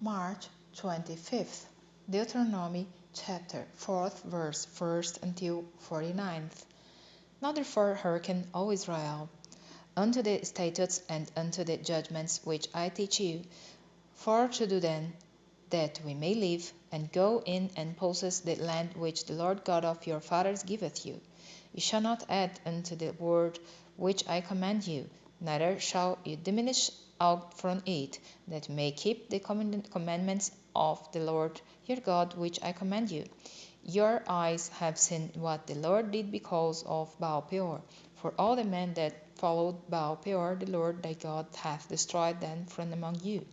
March 25th, Deuteronomy chapter 4th verse 1st until 49th. Now therefore hearken, O Israel, unto the statutes and unto the judgments which I teach you, for to do them, that we may live, and go in and possess the land which the Lord God of your fathers giveth you. You shall not add unto the word which I command you, neither shall you diminish out from it, that you may keep the commandments of the Lord your God which I command you. Your eyes have seen what the Lord did because of Baal Peor. For all the men that followed Baal Peor, the Lord thy God hath destroyed them from among you.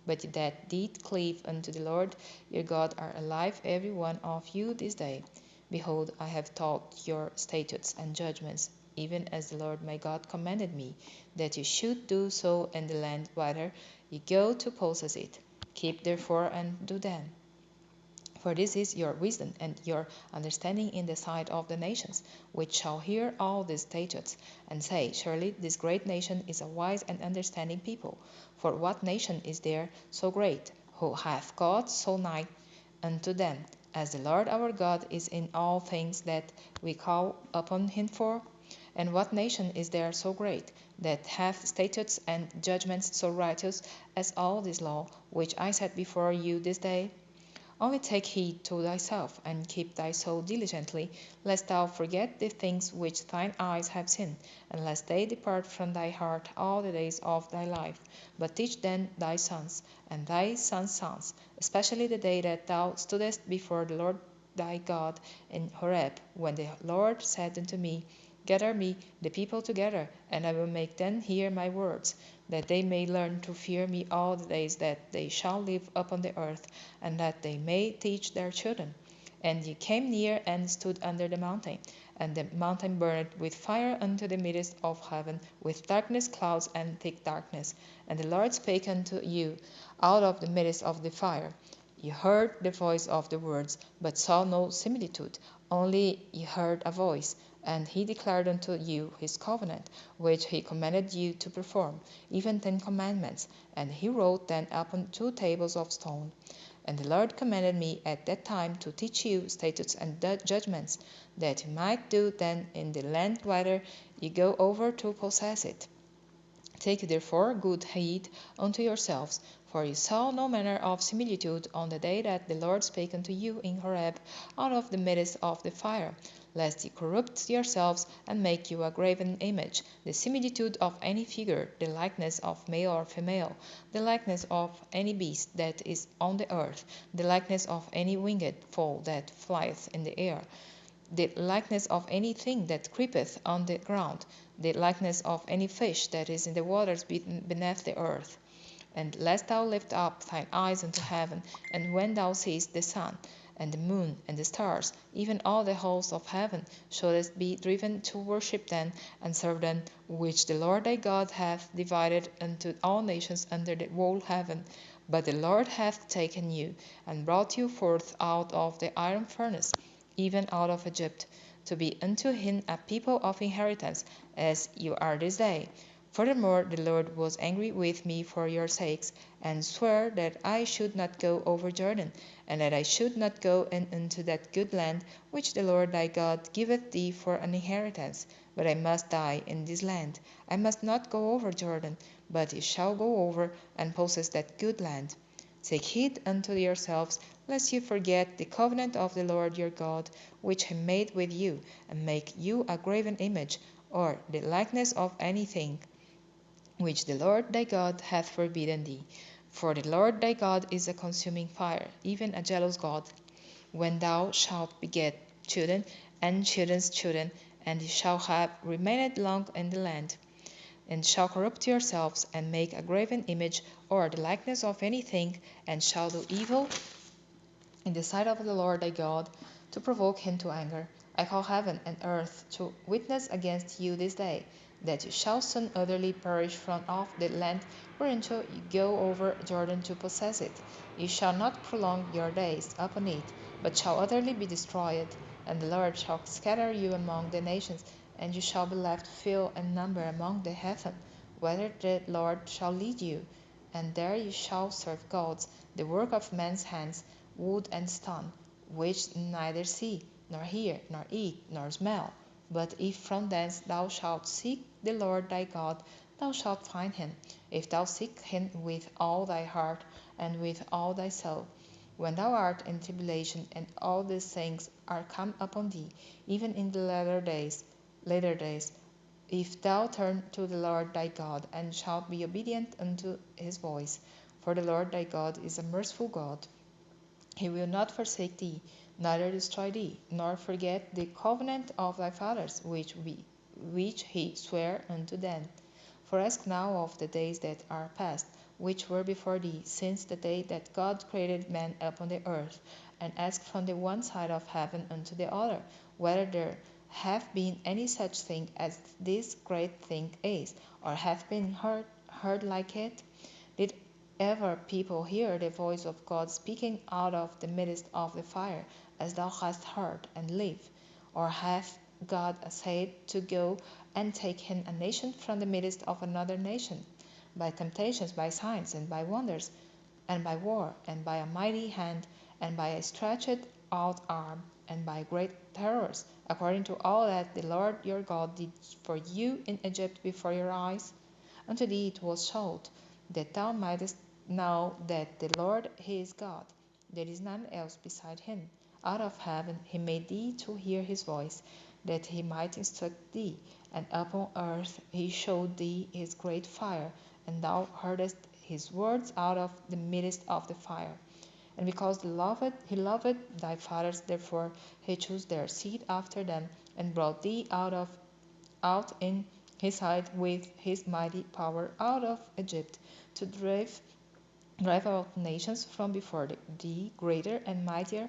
But ye that did cleave unto the Lord your God are alive every one of you this day. Behold, I have taught your statutes and judgments, even as the Lord my God commanded me, that you should do so in the land whither ye go to possess it. Keep therefore and do them. For this is your wisdom and your understanding in the sight of the nations, which shall hear all these statutes, and say, Surely this great nation is a wise and understanding people. For what nation is there so great, who hath God so nigh unto them, as the Lord our God is in all things that we call upon him for? And what nation is there so great, that hath statutes and judgments so righteous as all this law which I set before you this day? Only take heed to thyself, and keep thy soul diligently, lest thou forget the things which thine eyes have seen, and lest they depart from thy heart all the days of thy life. But teach them thy sons, and thy sons' sons, especially the day that thou stoodest before the Lord thy God in Horeb, when the Lord said unto me, Gather me the people together, and I will make them hear my words, that they may learn to fear me all the days that they shall live upon the earth, and that they may teach their children. And ye came near and stood under the mountain, and the mountain burned with fire unto the midst of heaven, with darkness, clouds, and thick darkness. And the Lord spake unto you out of the midst of the fire. Ye heard the voice of the words, but saw no similitude, only ye heard a voice. And he declared unto you his covenant, which he commanded you to perform, even 10 commandments. And he wrote them upon 2 tables of stone. And the Lord commanded me at that time to teach you statutes and judgments, that you might do them in the land whither ye go over to possess it. Take therefore good heed unto yourselves, for ye saw no manner of similitude on the day that the Lord spake unto you in Horeb out of the midst of the fire, lest ye corrupt yourselves and make you a graven image, the similitude of any figure, the likeness of male or female, the likeness of any beast that is on the earth, the likeness of any winged fowl that flieth in the air, the likeness of anything that creepeth on the ground, the likeness of any fish that is in the waters beneath the earth. And lest thou lift up thine eyes unto heaven, and when thou seest the sun, and the moon, and the stars, even all the hosts of heaven, shouldest be driven to worship them and serve them, which the Lord thy God hath divided unto all nations under the whole heaven. But the Lord hath taken you, and brought you forth out of the iron furnace, even out of Egypt, to be unto him a people of inheritance, as you are this day. Furthermore, the Lord was angry with me for your sakes, and sware that I should not go over Jordan, and that I should not go in into that good land which the Lord thy God giveth thee for an inheritance. But I must die in this land. I must not go over Jordan, but ye shall go over and possess that good land. Take heed unto yourselves, lest you forget the covenant of the Lord your God, which he made with you, and make you a graven image, or the likeness of anything which the Lord thy God hath forbidden thee. For the Lord thy God is a consuming fire, even a jealous God. When thou shalt beget children and children's children, and ye shall have remained long in the land, and shall corrupt yourselves, and make a graven image, or the likeness of anything, and shall do evil in the sight of the Lord thy God, to provoke him to anger, I call heaven and earth to witness against you this day, that you shall soon utterly perish from off the land whereinto you go over Jordan to possess it. You shall not prolong your days upon it, but shall utterly be destroyed. And the Lord shall scatter you among the nations, and you shall be left few in number among the heathen, whither the Lord shall lead you. and there you shall serve gods, the work of men's hands, wood and stone, which neither see, nor hear, nor eat, nor smell. But if from thence thou shalt seek the Lord thy God, thou shalt find him, if thou seek him with all thy heart and with all thy soul. When thou art in tribulation, and all these things are come upon thee, even in the latter days, if thou turn to the Lord thy God, and shalt be obedient unto his voice, for the Lord thy God is a merciful God, he will not forsake thee, neither destroy thee, nor forget the covenant of thy fathers, which he sware unto them. For ask now of the days that are past, which were before thee, since the day that God created man upon the earth, and ask from the one side of heaven unto the other, whether there have been any such thing as this great thing is, or have been heard like it? Did ever people hear the voice of God speaking out of the midst of the fire, as thou hast heard, and live? Or hath God said to go and take him a nation from the midst of another nation, by temptations, by signs, and by wonders, and by war, and by a mighty hand, and by a stretched out arm, and by great terrors, according to all that the Lord your God did for you in Egypt before your eyes? Unto thee it was showed, that thou mightest know that the Lord he is God, there is none else beside him. Out of heaven he made thee to hear his voice, that he might instruct thee, and upon earth he showed thee his great fire, and thou heardest his words out of the midst of the fire. And because he loved thy fathers, therefore he chose their seed after them, and brought thee out in his sight with his mighty power out of Egypt, to drive out nations from before thee, greater and mightier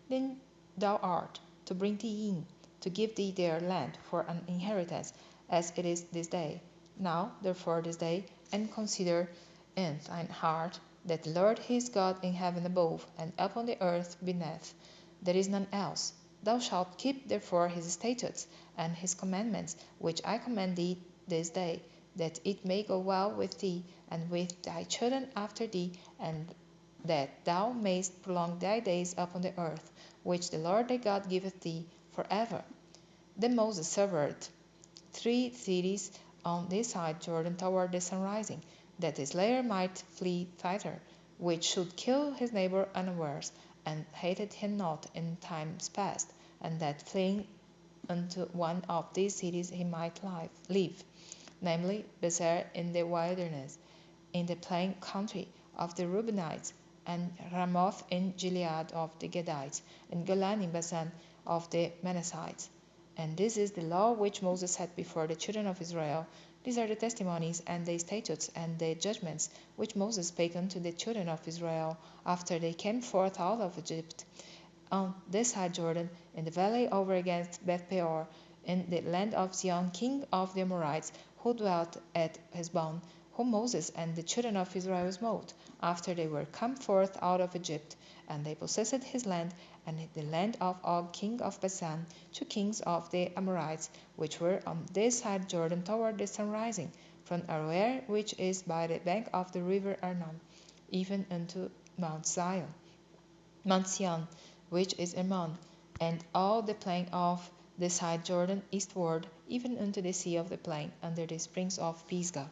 than thou art, to bring thee in, to give thee their land for an inheritance, as it is this day. Now therefore this day, and consider in thine heart that the Lord is God in heaven above, and upon the earth beneath. There is none else. Thou shalt keep therefore his statutes and his commandments, which I command thee this day, that it may go well with thee, and with thy children after thee, and that thou mayst prolong thy days upon the earth, which the Lord thy God giveth thee for ever. Then Moses severed 3 cities on this side Jordan toward the sunrising, that the slayer might flee thither, which should kill his neighbor unawares, and hated him not in times past, and that fleeing unto one of these cities he might live, namely Bezer in the wilderness, in the plain country of the Reubenites, and Ramoth in Gilead of the Gadites, and Golan in Bashan of the Manassites. And this is the law which Moses set before the children of Israel. These are the testimonies and the statutes and the judgments which Moses spake unto the children of Israel after they came forth out of Egypt, on this side Jordan, in the valley over against Beth Peor, in the land of Sihon king of the Amorites, who dwelt at Heshbon, whom Moses and the children of Israel smote, after they were come forth out of Egypt. And they possessed his land, and the land of Og king of Bashan, 2 kings of the Amorites, which were on this side Jordan toward the sunrising, from Aroer, which is by the bank of the river Arnon, even unto Mount Sion, which is Hermon, and all the plain of the side Jordan eastward, even unto the sea of the plain, under the springs of Pisgah.